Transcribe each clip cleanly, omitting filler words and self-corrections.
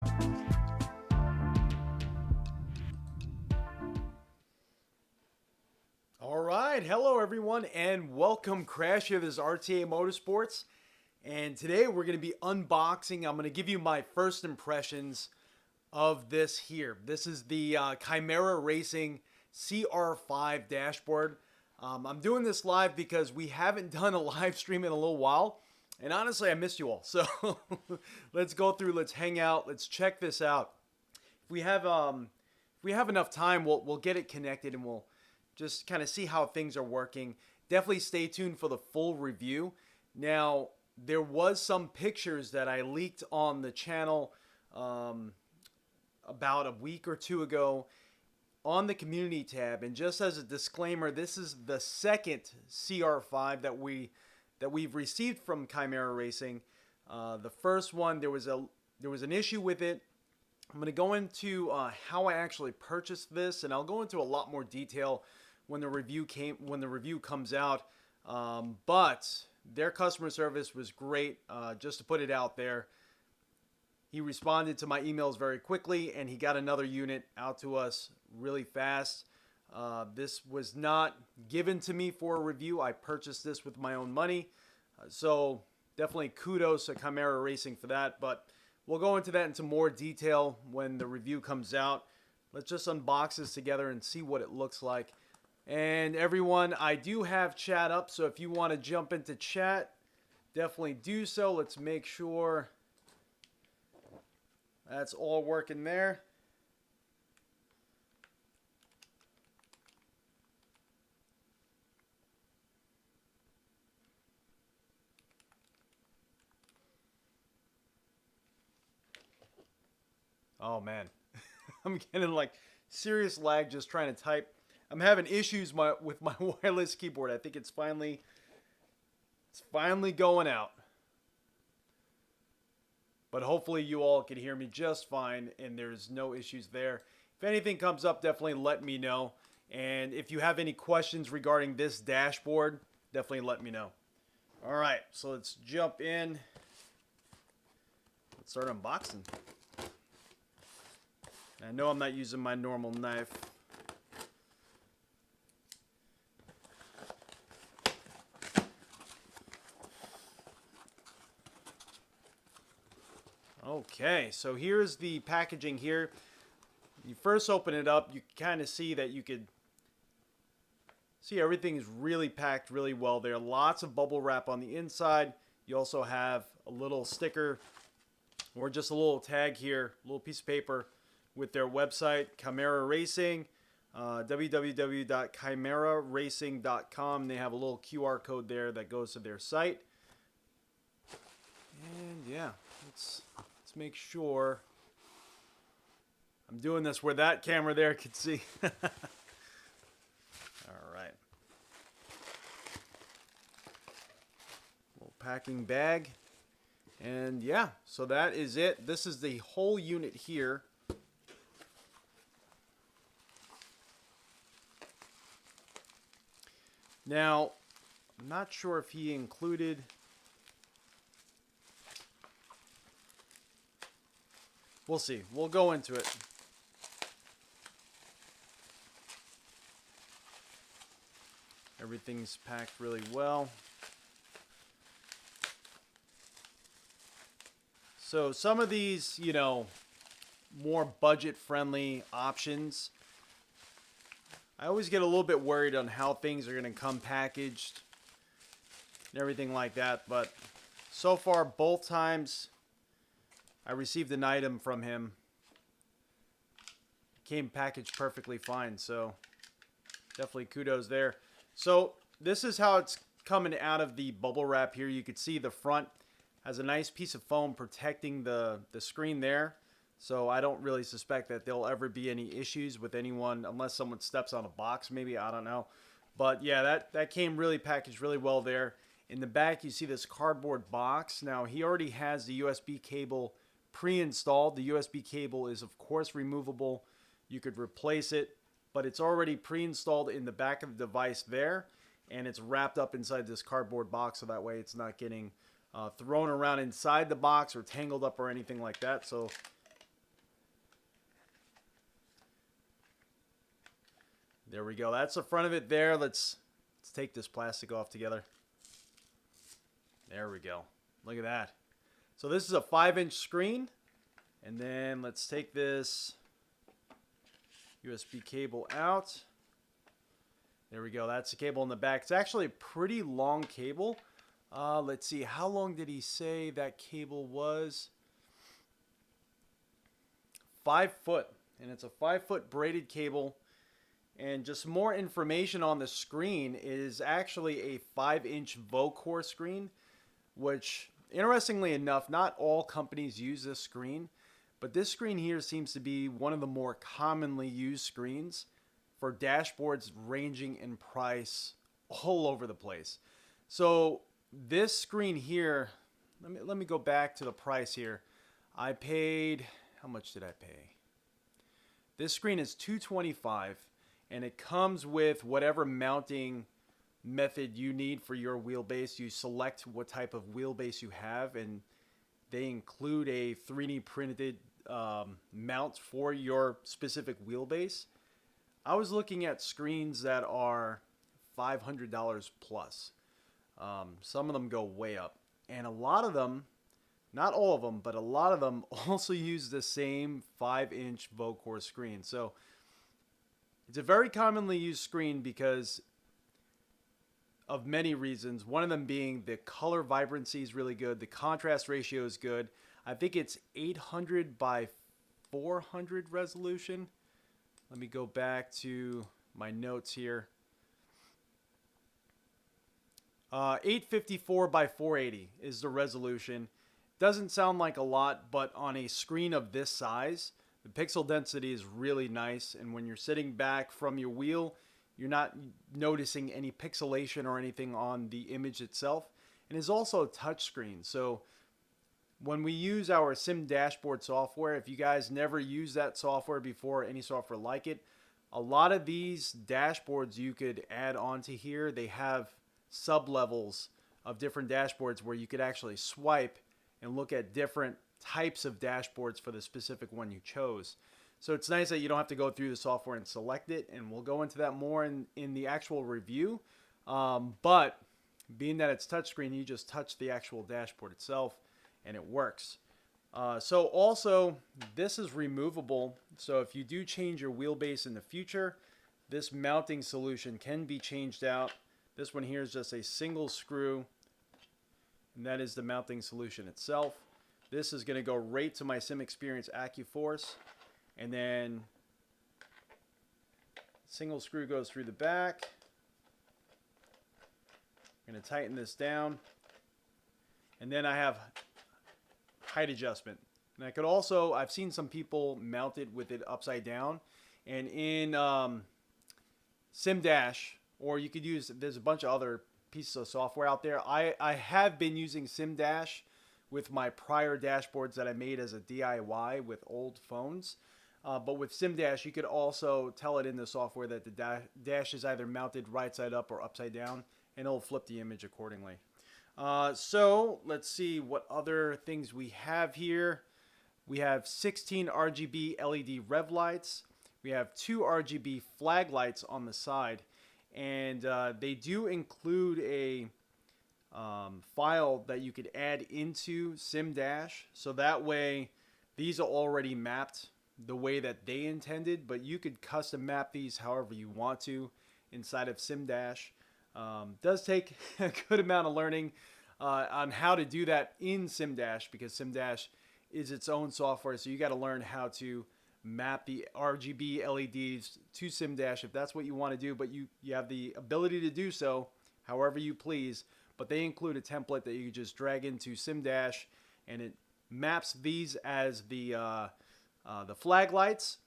All right, hello everyone, and welcome. Crash here. This is RTA Motorsports, and today we're going to be unboxing. I'm going to give you my first impressions of this here. This is the Chimaera Racing CR5 dashboard. I'm doing this live because we haven't done a live stream in a little while, and honestly, I missed you all. So let's go through, let's hang out, let's check this out. If we have enough time, we'll get it connected and we'll just kind of see how things are working. Definitely stay tuned for the full review. Now, there was some pictures that I leaked on the channel about a week or two ago on the community tab. And just as a disclaimer, this is the second CR5 that we've received from Chimaera Racing. The first one, there was an issue with it. I'm going to go into how I actually purchased this, and I'll go into a lot more detail when the review comes out. But their customer service was great. Just to put it out there, he responded to my emails very quickly, and he got another unit out to us really fast. This was not given to me for a review. I purchased this with my own money, so definitely kudos to Chimaera Racing for that. But we'll go into that into more detail when the review comes out. Let's just unbox this together and see what it looks like. And everyone, I do have chat up, so if you want to jump into chat, definitely do so. Let's make sure that's all working there. Oh man, I'm getting like serious lag just trying to type. I'm having issues with my wireless keyboard. I think it's finally going out. But hopefully you all can hear me just fine and there's no issues there. If anything comes up, definitely let me know. And if you have any questions regarding this dashboard, definitely let me know. All right, so let's jump in. Let's start unboxing. I know I'm not using my normal knife. Okay, so here's the packaging here. You first open it up, you kind of see that you could see everything is really packed really well there. Lots of bubble wrap on the inside. You also have a little sticker or just a little tag here, a little piece of paper with their website, Chimaera Racing, www.chimaeraracing.com. They have a little QR code there that goes to their site. And yeah, let's make sure I'm doing this where that camera there could see. All right. Little packing bag. And yeah, so that is it. This is the whole unit here. Now, I'm not sure if he included... We'll see. We'll go into it. Everything's packed really well. So some of these, you know, more budget-friendly options, I always get a little bit worried on how things are going to come packaged and everything like that. But so far, both times I received an item from him, it came packaged perfectly fine. So definitely kudos there. So this is how it's coming out of the bubble wrap here. You could see the front has a nice piece of foam protecting the screen there. So I don't really suspect that there'll ever be any issues with anyone unless someone steps on a box, maybe, I don't know. But yeah, that came really packaged really well there. In the back, you see this cardboard box. Now, he already has the USB cable pre-installed. The USB cable is, of course, removable. You could replace it, but it's already pre-installed in the back of the device there, and it's wrapped up inside this cardboard box, so that way it's not getting thrown around inside the box or tangled up or anything like that. So There we go. That's the front of it there. Let's take this plastic off together. There we go. Look at that. So this is a 5-inch screen. And then let's take this USB cable out. There we go. That's the cable in the back. It's actually a pretty long cable. Let's see. How long did he say that cable was? 5 foot. And it's a 5-foot braided cable. And just more information on the screen is actually a 5-inch VOCOR screen, which, interestingly enough, not all companies use this screen, but this screen here seems to be one of the more commonly used screens for dashboards ranging in price all over the place. So this screen here, let me go back to the price here. I paid, how much did I pay? This screen is $225. And it comes with whatever mounting method you need for your wheelbase. You select what type of wheelbase you have, and they include a 3D printed mount for your specific wheelbase. I was looking at screens that are $500 plus. Some of them go way up. And a lot of them, not all of them, but a lot of them also use the same 5-inch VOCOR screen. So it's a very commonly used screen because of many reasons. One of them being the color vibrancy is really good. The contrast ratio is good. I think it's 800 by 400 resolution. Let me go back to my notes here. 854 by 480 is the resolution. Doesn't sound like a lot, but on a screen of this size, the pixel density is really nice, and when you're sitting back from your wheel, you're not noticing any pixelation or anything on the image itself. And it's also a touchscreen, so when we use our Sim Dashboard software, if you guys never used that software before, any software like it, a lot of these dashboards you could add onto here. They have sub-levels of different dashboards where you could actually swipe and look at different types of dashboards for the specific one you chose. So it's nice that you don't have to go through the software and select it, and we'll go into that more in the actual review. But being that it's touchscreen, you just touch the actual dashboard itself and it works. So also, this is removable, so if you do change your wheelbase in the future, this mounting solution can be changed out. This one here is just a single screw, and that is the mounting solution itself. This is going to go right to my Sim Experience AccuForce, and then single screw goes through the back. I'm going to tighten this down, and then I have height adjustment. And I could also, I've seen some people mount it with it upside down, and in Sim Dash, or you could use, there's a bunch of other pieces of software out there. I have been using Sim Dash with my prior dashboards that I made as a DIY with old phones. But with Sim Dash, you could also tell it in the software that the dash is either mounted right side up or upside down, and it'll flip the image accordingly. So let's see what other things we have here. We have 16 RGB LED rev lights. We have 2 RGB flag lights on the side. And they do include a file that you could add into Sim Dash, so that way these are already mapped the way that they intended, but you could custom map these however you want to inside of Sim Dash. Does take a good amount of learning on how to do that in Sim Dash, because Sim Dash is its own software, so you got to learn how to map the RGB LEDs to Sim Dash if that's what you want to do, but you have the ability to do so however you please. But they include a template that you just drag into Sim Dash, and it maps these as the flag lights,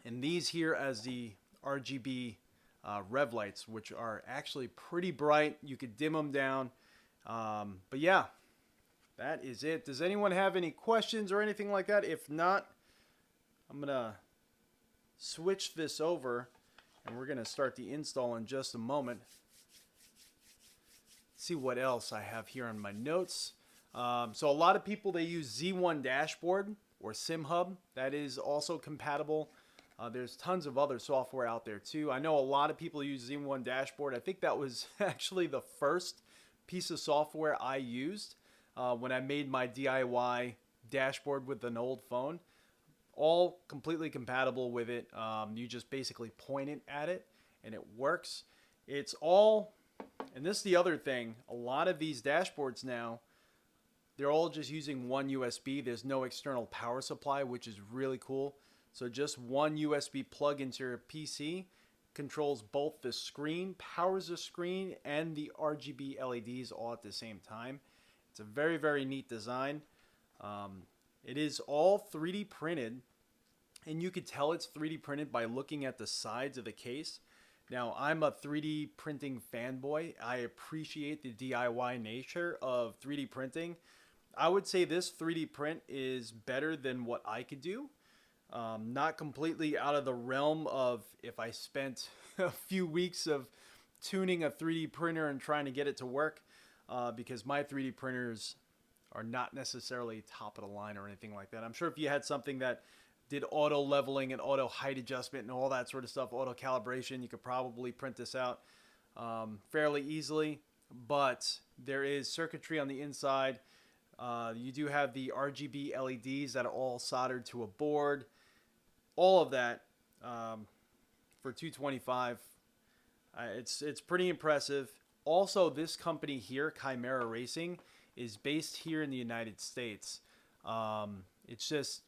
and these here as the RGB rev lights, which are actually pretty bright. You could dim them down. But yeah, that is it. Does anyone have any questions or anything like that? If not, I'm going to switch this over, and we're going to start the install in just a moment. See what else I have here on my notes. So a lot of people, they use Z1 Dashboard or SimHub. That is also compatible There's tons of other software out there too. I know a lot of people use Z1 Dashboard. I think that was actually the first piece of software I used when I made my DIY dashboard with an old phone. All completely compatible with it. You just basically point it at it and it works. It's all, and this is the other thing, a lot of these dashboards now, they're all just using one USB. There's no external power supply, which is really cool. So just one USB plug into your PC controls both the screen, powers the screen, and the RGB LEDs all at the same time. It's a very, very neat design. It is all 3D printed, and you could tell it's 3D printed by looking at the sides of the case. Now, I'm a 3D printing fanboy. I appreciate the DIY nature of 3D printing. I would say this 3D print is better than what I could do. Not completely out of the realm of if I spent a few weeks of tuning a 3D printer and trying to get it to work, because my 3D printers are not necessarily top of the line or anything like that. I'm sure if you had something that did auto leveling and auto height adjustment and all that sort of stuff, auto calibration, you could probably print this out fairly easily. But there is circuitry on the inside. You do have the RGB LEDs that are all soldered to a board. All of that for $225. It's pretty impressive. Also, this company here, Chimaera Racing, is based here in the United States. It's just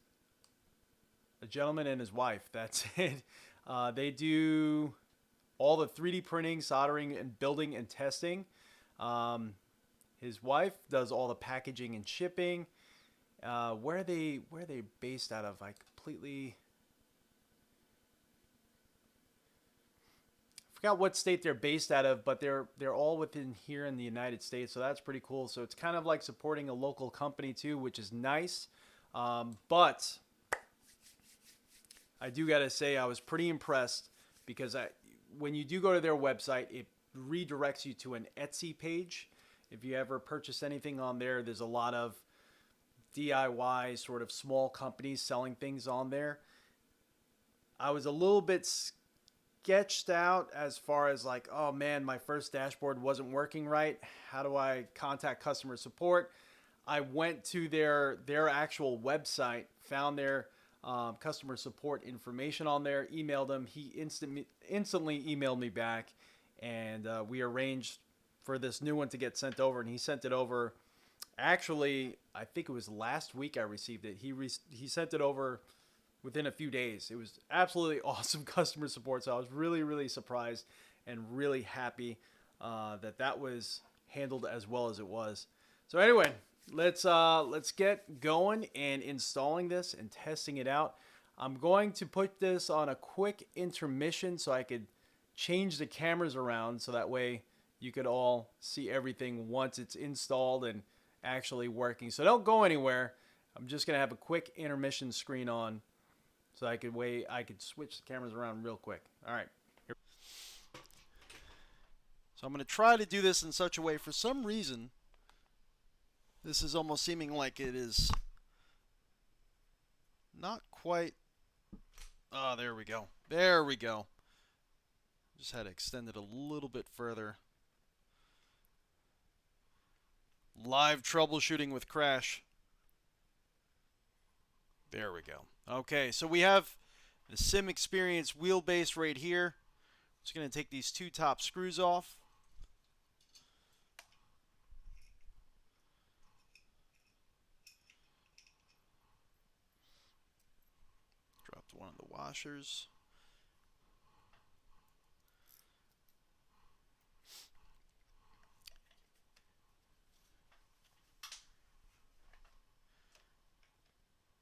a gentleman and his wife. That's it. They do all the 3D printing, soldering, and building and testing. His wife does all the packaging and shipping. Where are they based out of? I completely forgot what state they're based out of, but they're all within here in the United States, so that's pretty cool. So it's kind of like supporting a local company too, which is nice. But I do gotta say I was pretty impressed because when you do go to their website, it redirects you to an Etsy page. If you ever purchase anything on there, there's a lot of DIY sort of small companies selling things on there. I was a little bit sketched out as far as like, oh man, my first dashboard wasn't working right. How do I contact customer support? I went to their actual website, found their customer support information on there, emailed him. He instantly emailed me back, and we arranged for this new one to get sent over, and he sent it over. Actually, I think it was last week I received it. He sent it over within a few days. It was absolutely awesome customer support, so I was really, really surprised and really happy that was handled as well as it was. So anyway, let's get going and installing this and testing it out. I'm going to put this on a quick intermission so I could change the cameras around so that way you could all see everything once it's installed and actually working. So don't go anywhere. I'm just going to have a quick intermission screen on so I could switch the cameras around real quick. All right. So I'm going to try to do this in such a way, for some reason, this is almost seeming like it is not quite. Oh, there we go. There we go. Just had to extend it a little bit further. Live troubleshooting with Crash. There we go. Okay, so we have the Sim Experience wheelbase right here. Just going to take these two top screws off. Dropped one of the washers.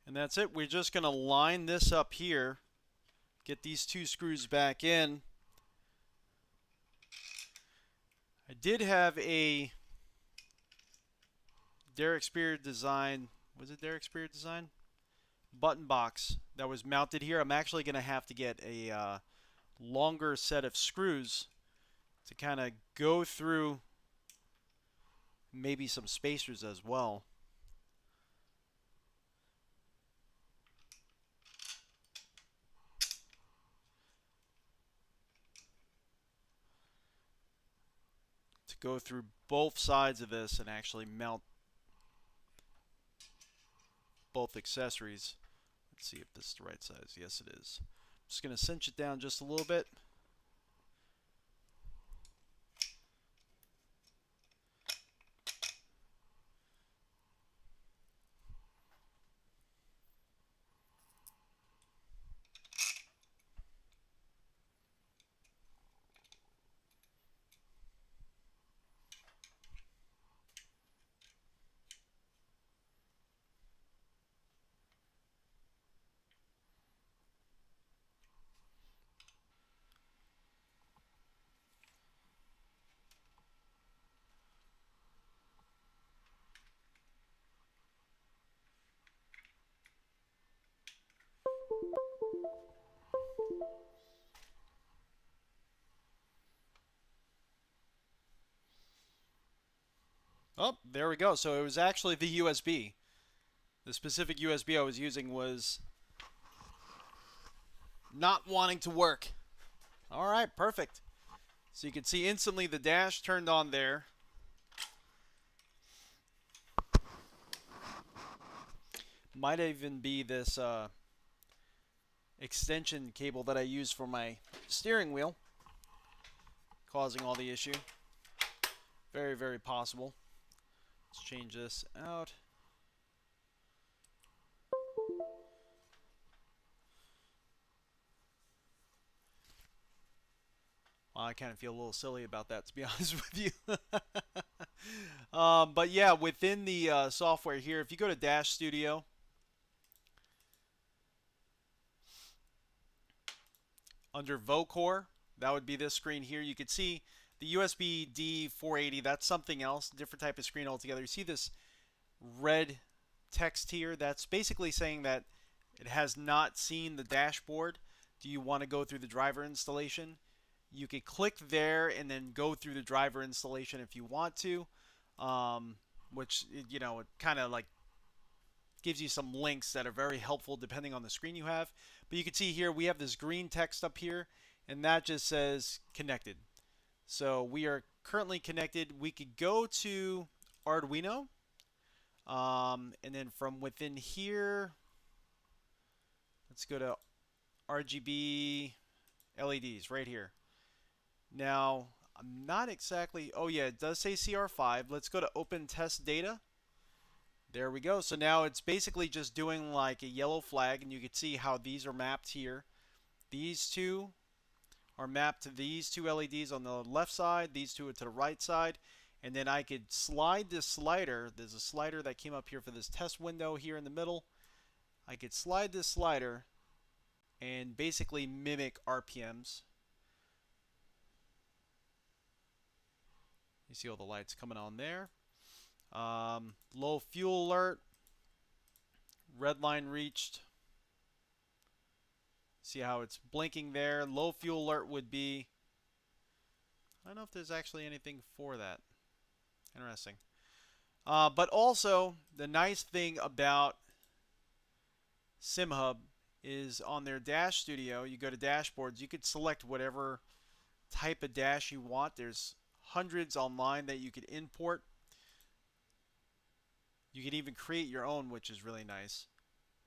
And that's it. We're just going to line this up here, get these two screws back in. I did have a Derek Spear design, was it Derek Spear design? Button box that was mounted here. I'm actually going to have to get a longer set of screws to kind of go through, maybe some spacers as well. go through both sides of this and actually mount both accessories. Let's see if this is the right size. Yes, it is. I'm just going to cinch it down just a little bit. Oh, there we go. So it was actually the USB. The specific USB I was using was not wanting to work. All right, perfect. So you can see instantly the dash turned on there. Might even be this extension cable that I use for my steering wheel causing all the issue. Very, very possible. Let's change this out. Well, I kind of feel a little silly about that, to be honest with you. But yeah, within the software here, if you go to Dash Studio, under Vocore, that would be this screen here. You could see the USB-D 480. That's something else, different type of screen altogether. You see this red text here? That's basically saying that it has not seen the dashboard. Do you want to go through the driver installation? You could click there and then go through the driver installation if you want to, which, you know, it kind of like gives you some links that are very helpful depending on the screen you have. But you can see here we have this green text up here, and that just says connected. So we are currently connected. We could go to Arduino, and then from within here, let's go to RGB LEDs right here. Now, I'm not exactly, oh yeah, it does say CR5. Let's go to Open Test Data. There we go. So now it's basically just doing like a yellow flag, and you can see how these are mapped here. These two are mapped to these two LEDs on the left side, these two are to the right side, and then I could slide this slider. There's a slider that came up here for this test window here in the middle. I could slide this slider and basically mimic RPMs. You see all the lights coming on there. Low fuel alert. Red line reached. See how it's blinking there. Low fuel alert would be, I don't know if there's actually anything for that. Interesting. But also, the nice thing about SimHub is on their Dash Studio, you go to dashboards, you could select whatever type of dash you want. There's hundreds online that you could import. You can even create your own, which is really nice.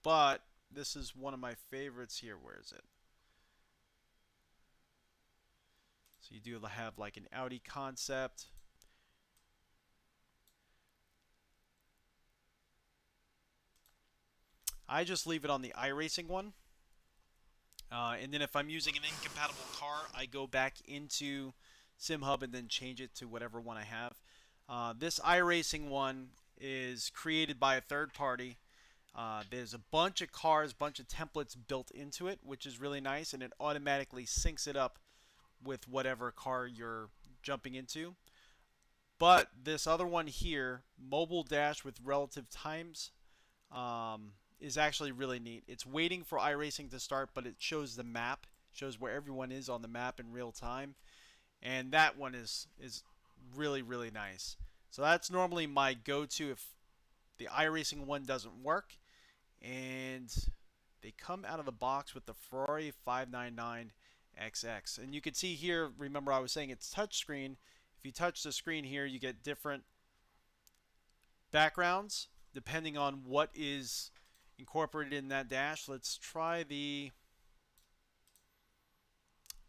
But this is one of my favorites here. Where is it? So you do have like an Audi concept. I just leave it on the Iracing one. And then if I'm using an incompatible car, I go back into SimHub and then change it to whatever one I have. This Iracing one is created by a third party. There's a bunch of cars, bunch of templates built into it, which is really nice, and it automatically syncs it up with whatever car you're jumping into. But this other one here, Mobile Dash with Relative Times, is actually really neat. It's waiting for iRacing to start, but it shows the map, shows where everyone is on the map in real time, and that one is really, really nice. So that's normally my go-to if the iRacing one doesn't work. And they come out of the box with the Ferrari 599XX. And you can see here, remember I was saying it's touchscreen. If you touch the screen here, you get different backgrounds depending on what is incorporated in that dash. Let's try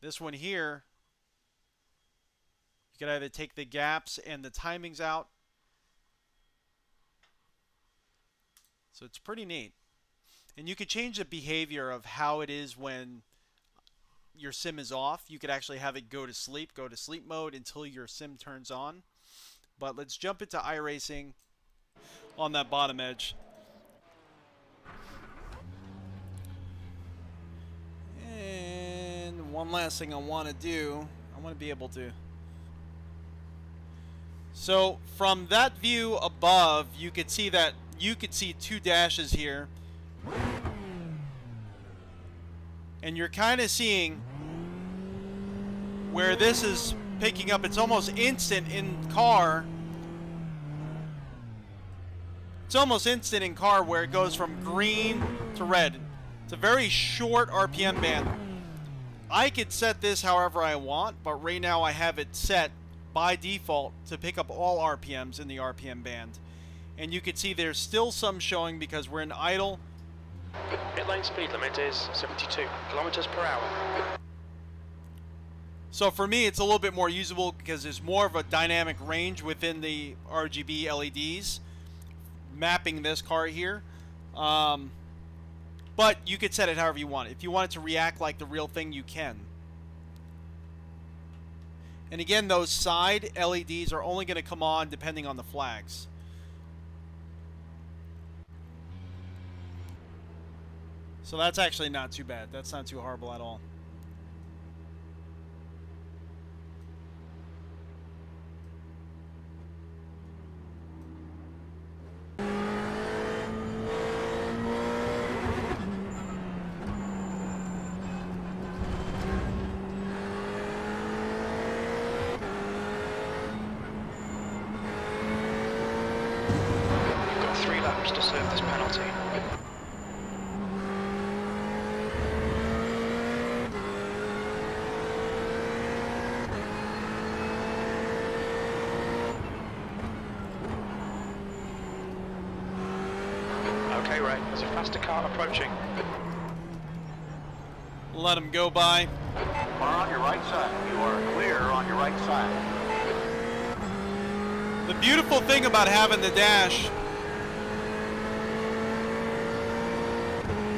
this one here. You can either take the gaps and the timings out. So it's pretty neat. And you could change the behavior of how it is when your sim is off. You could actually have it go to sleep mode until your sim turns on. But let's jump into iRacing on that bottom edge. And one last thing I want to do, I want to be able to. So from that view above, you could see that you could see two dashes here. And you're kind of seeing where this is picking up. It's almost instant in car. It's almost instant in car where it goes from green to red. It's a very short RPM band. I could set this however I want, but right now I have it set by default to pick up all RPMs in the RPM band. And you can see there's still some showing because we're in idle. Pit lane speed limit is 72 kilometers per hour. So for me, it's a little bit more usable because there's more of a dynamic range within the RGB LEDs mapping this car here. But you could set it however you want. If you want it to react like the real thing, you can. And again, those side LEDs are only going to come on depending on the flags. So that's actually not too bad. That's not too horrible at all. You've got 3 laps to serve this penalty. Okay, Ray, there's a faster car approaching. Let him go by. Car on your right side. You are clear on your right side. The beautiful thing about having the dash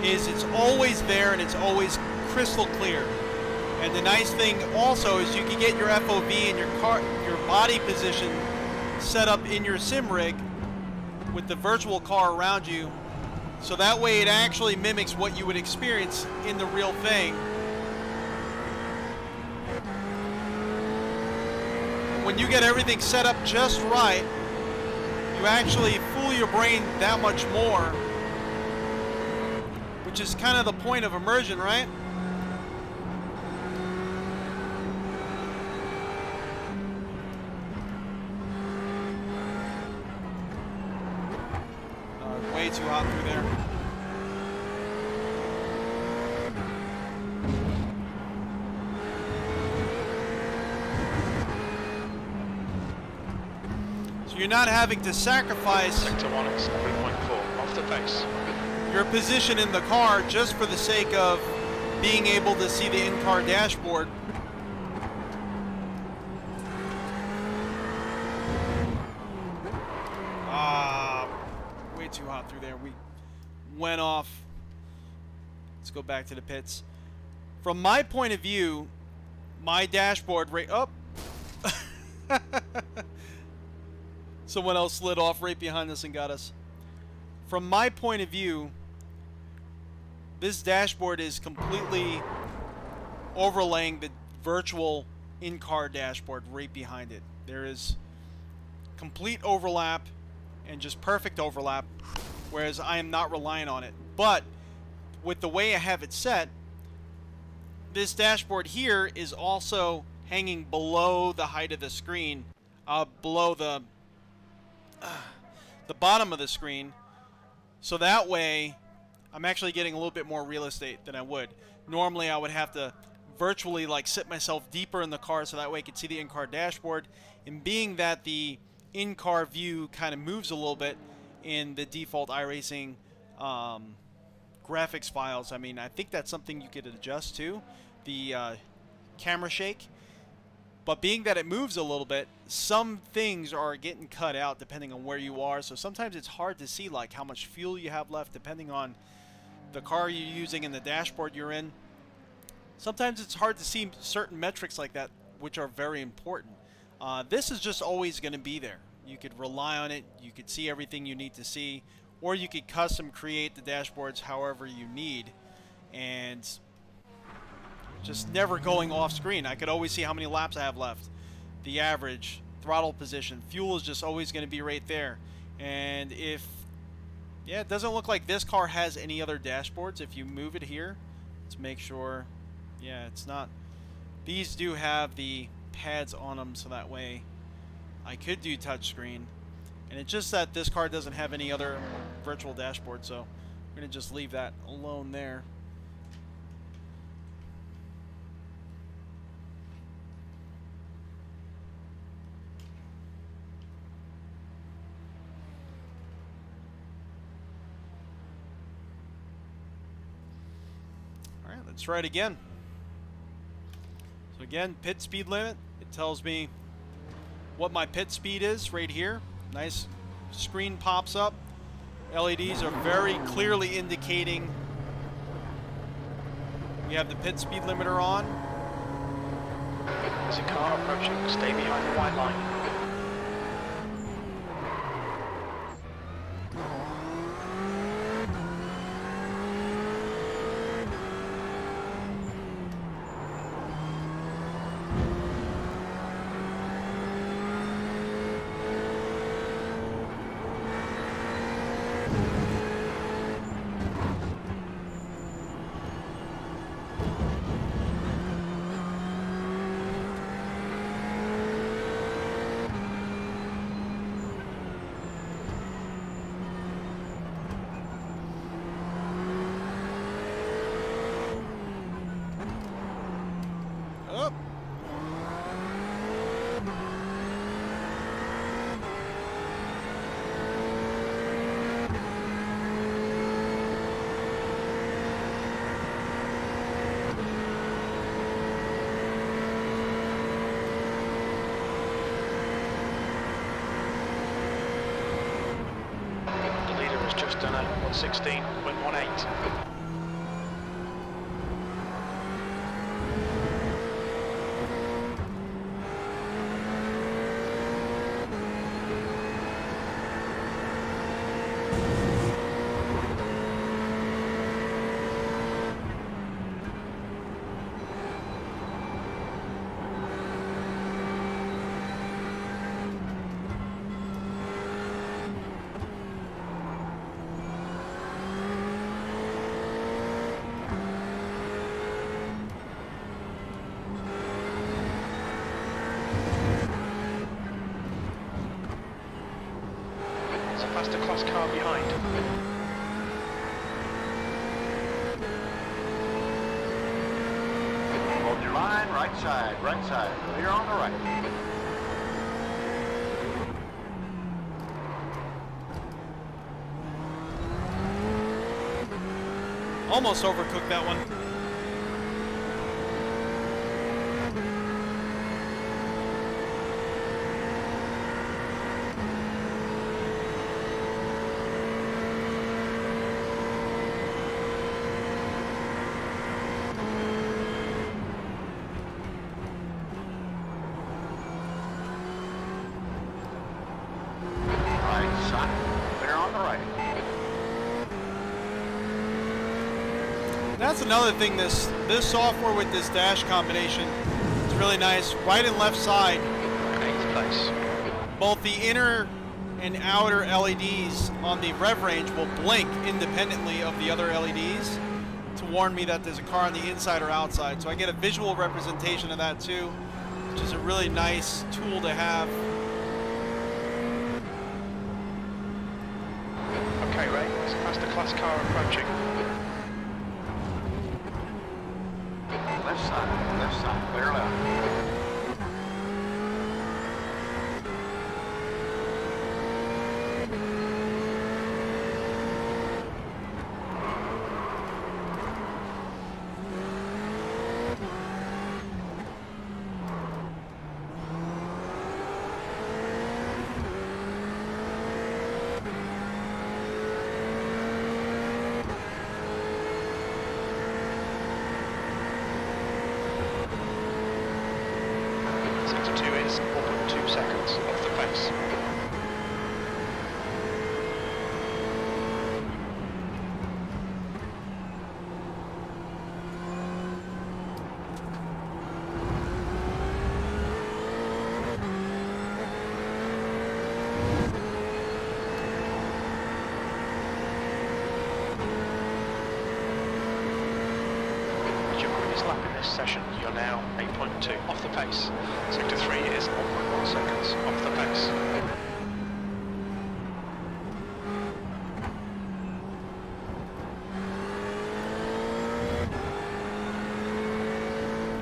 is it's always there and it's always crystal clear. And the nice thing also is you can get your FOV and your body position set up in your sim rig with the virtual car around you. So that way it actually mimics what you would experience in the real thing. When you get everything set up just right, you actually fool your brain that much more, which is kind of the point of immersion, right? Way too hot through there. So you're not having to sacrifice Sector 1 at 7.4, off the pace. your position in the car just for the sake of being able to see the in-car dashboard. Way too hot through there. We went off. Let's go back to the pits. From my point of view, my dashboard right up. Someone else slid off right behind us and got us. From my point of view, this dashboard is completely overlaying the virtual in-car dashboard right behind it. There is complete overlap and just perfect overlap, whereas I am not relying on it. But with the way I have it set, this dashboard here is also hanging below the height of the screen, below the bottom of the screen. So that way, I'm actually getting a little bit more real estate than I would. Normally, I would have to virtually like sit myself deeper in the car so that way I could see the in-car dashboard. And being that the in-car view kind of moves a little bit in the default Iracing graphics files, I mean, I think that's something you could adjust to, the camera shake. But being that it moves a little bit, some things are getting cut out depending on where you are. So sometimes it's hard to see like how much fuel you have left depending on the car you're using and the dashboard you're in. Sometimes it's hard to see certain metrics like that, which are very important. This is just always going to be there. You could rely on it. You could see everything you need to see, or you could custom create the dashboards however you need, and just never going off screen. I could always see how many laps I have left, the average, throttle position. Fuel is just always going to be right there. And if, yeah, it doesn't look like this car has any other dashboards. If you move it here, let's make sure, yeah, it's not. These do have the pads on them, so that way I could do touchscreen. And it's just that this car doesn't have any other virtual dashboard, so I'm going to just leave that alone there. Alright, let's try it again. So again, pit speed limit. It tells me what my pit speed is right here. Nice screen pops up. LEDs are very clearly indicating we have the pit speed limiter on. There's a car approaching. Stay behind the white line. Just done a 1:16.18. Faster class car behind. Hold your line, right side, clear on the right. Almost overcooked that one. Right side, clear on the right. That's another thing, this software with this dash combination is really nice. Right and left side, 8th place. both the inner and outer LEDs on the rev range will blink independently of the other LEDs to warn me that there's a car on the inside or outside. So I get a visual representation of that too, which is a really nice tool to have. Okay, Ray, there's a faster class car approaching. Left side, clear left. Is 4.2 seconds off the pace. With your quickest lap in this session, you're now 8.2 off the pace. Sector 3 is 1.1 seconds off the pace.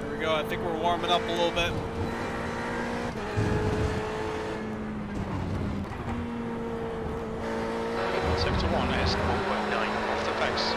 Here we go. I think we're warming up a little bit. Sector 1 is 1.9 off the pace.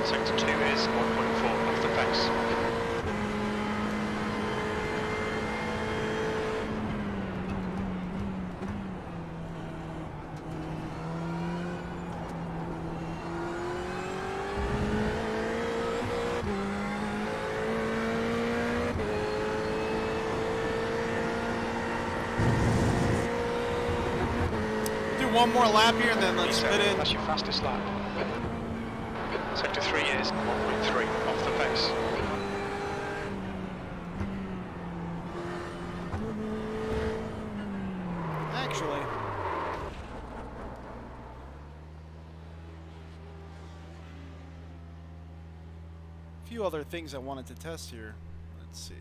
Sector 2 is 1.4 off the pace. Do one more lap here and then let's spit in. That's your fastest lap. Sector 3 is 1.3 off the pace. Actually, a few other things I wanted to test here. Let's see.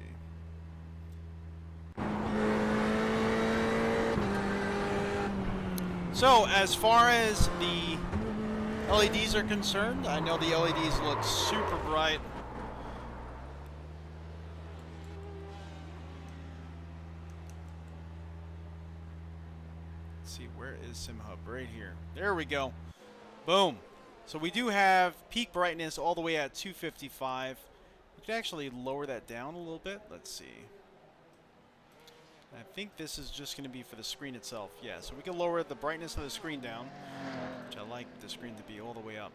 So, as far as the LEDs are concerned, I know the LEDs look super bright. Let's see, where is SimHub? Right here. There we go. Boom. So we do have peak brightness all the way at 255. We can actually lower that down a little bit. Let's see. I think this is just going to be for the screen itself. Yeah, so we can lower the brightness of the screen down, which I like the screen to be all the way up.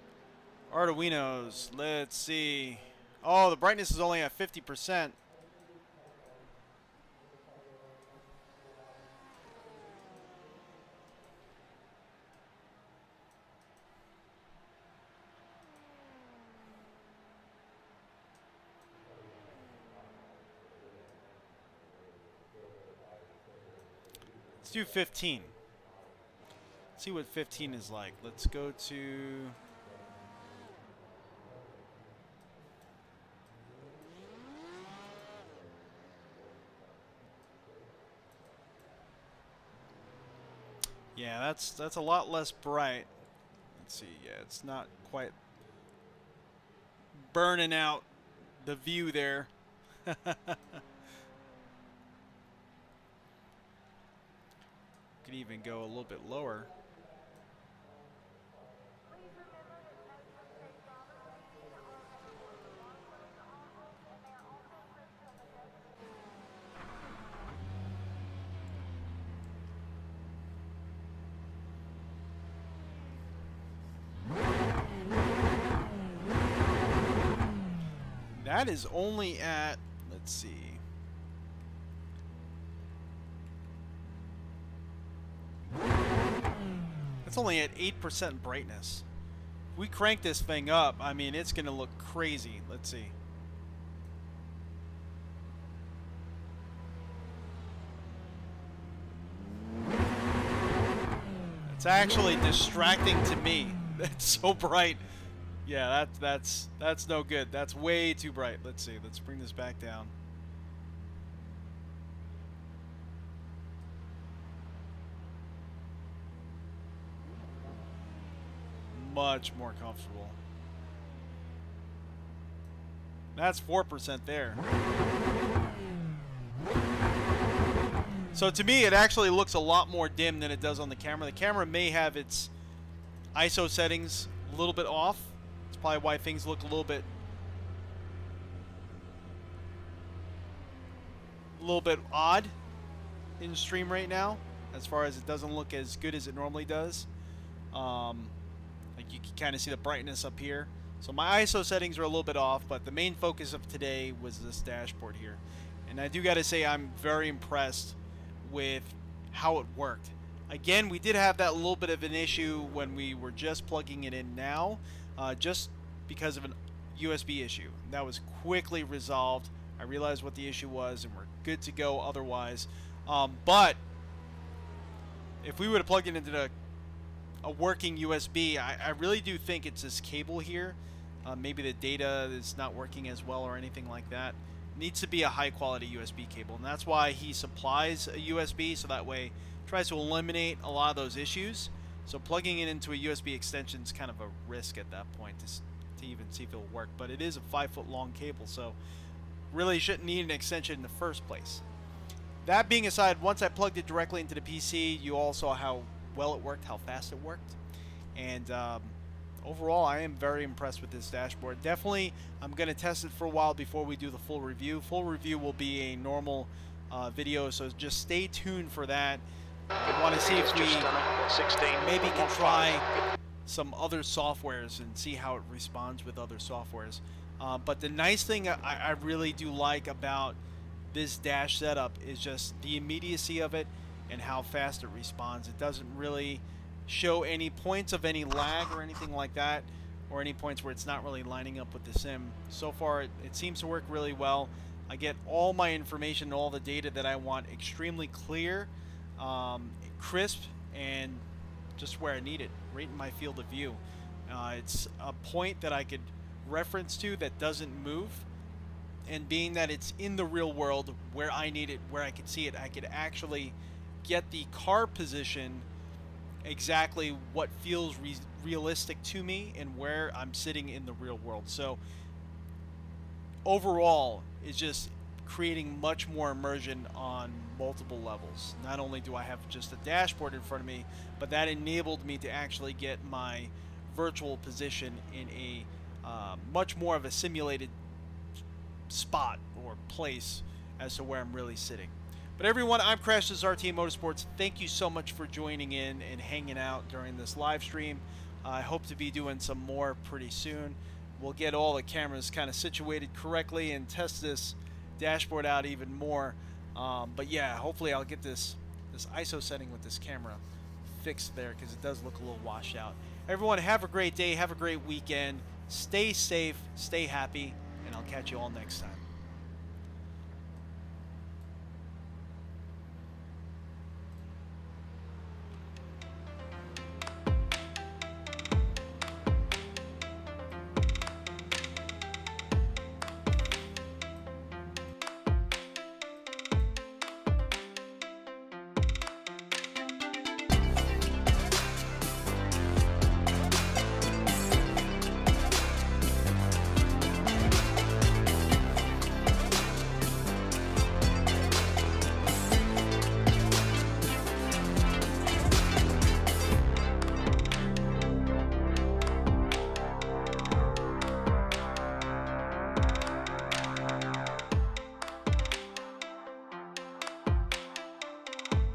Arduinos, let's see. Oh, the brightness is only at 50%. Let's do 15. Let's see what 15 is like. Let's go to... Yeah, that's a lot less bright. Let's see. Yeah, it's not quite burning out the view there. Could even go a little bit lower. That is only at, let's see. It's only at 8% brightness. If we crank this thing up, I mean, it's going to look crazy. Let's see. It's actually distracting to me. It's so bright. Yeah, that's no good. That's way too bright. Let's see. Let's bring this back down. Much more comfortable. That's 4% there. So to me, it actually looks a lot more dim than it does on the camera. The camera may have its ISO settings a little bit off. It's probably why things look a little bit odd in stream right now, as far as it doesn't look as good as it normally does. Like you can kind of see the brightness up here. So my ISO settings are a little bit off, but the main focus of today was this dashboard here. And I do got to say I'm very impressed with how it worked. Again, we did have that little bit of an issue when we were just plugging it in now, just because of a USB issue. That was quickly resolved. I realized what the issue was, and we're good to go otherwise. But if we would have plugged it into a working USB, I really do think it's this cable here. Maybe the data is not working as well or anything like that. It needs to be a high quality USB cable, and that's why he supplies a USB, so that way tries to eliminate a lot of those issues. So plugging it into a USB extension is kind of a risk at that point to even see if it'll work. But it is a 5-foot long cable, so really shouldn't need an extension in the first place. That being aside, once I plugged it directly into the PC, you all saw how well it worked, how fast it worked. And overall, I am very impressed with this dashboard. Definitely, I'm going to test it for a while before we do the full review. Full review will be a normal video, so just stay tuned for that. I want to see if we maybe can try some other softwares and see how it responds with other softwares. But the nice thing I really do like about this dash setup is just the immediacy of it and how fast it responds. It doesn't really show any points of any lag or anything like that, or any points where it's not really lining up with the sim. So far, it seems to work really well. I get all my information, all the data that I want extremely clear, crisp, and just where I need it, right in my field of view. It's a point that I could reference to that doesn't move, and being that it's in the real world where I need it, where I can see it, I could actually get the car position exactly what feels realistic to me and where I'm sitting in the real world. So overall, it's just creating much more immersion on multiple levels. Not only do I have just a dashboard in front of me, but that enabled me to actually get my virtual position in a much more of a simulated spot or place as to where I'm really sitting. But everyone, I'm Crash, this is RTA Motorsports. Thank you so much for joining in and hanging out during this live stream. I hope to be doing some more pretty soon. We'll get all the cameras kind of situated correctly and test this dashboard out even more. But yeah, hopefully I'll get this ISO setting with this camera fixed there, because it does look a little washed out. Everyone, have a great day, have a great weekend. Stay safe, stay happy, and I'll catch you all next time.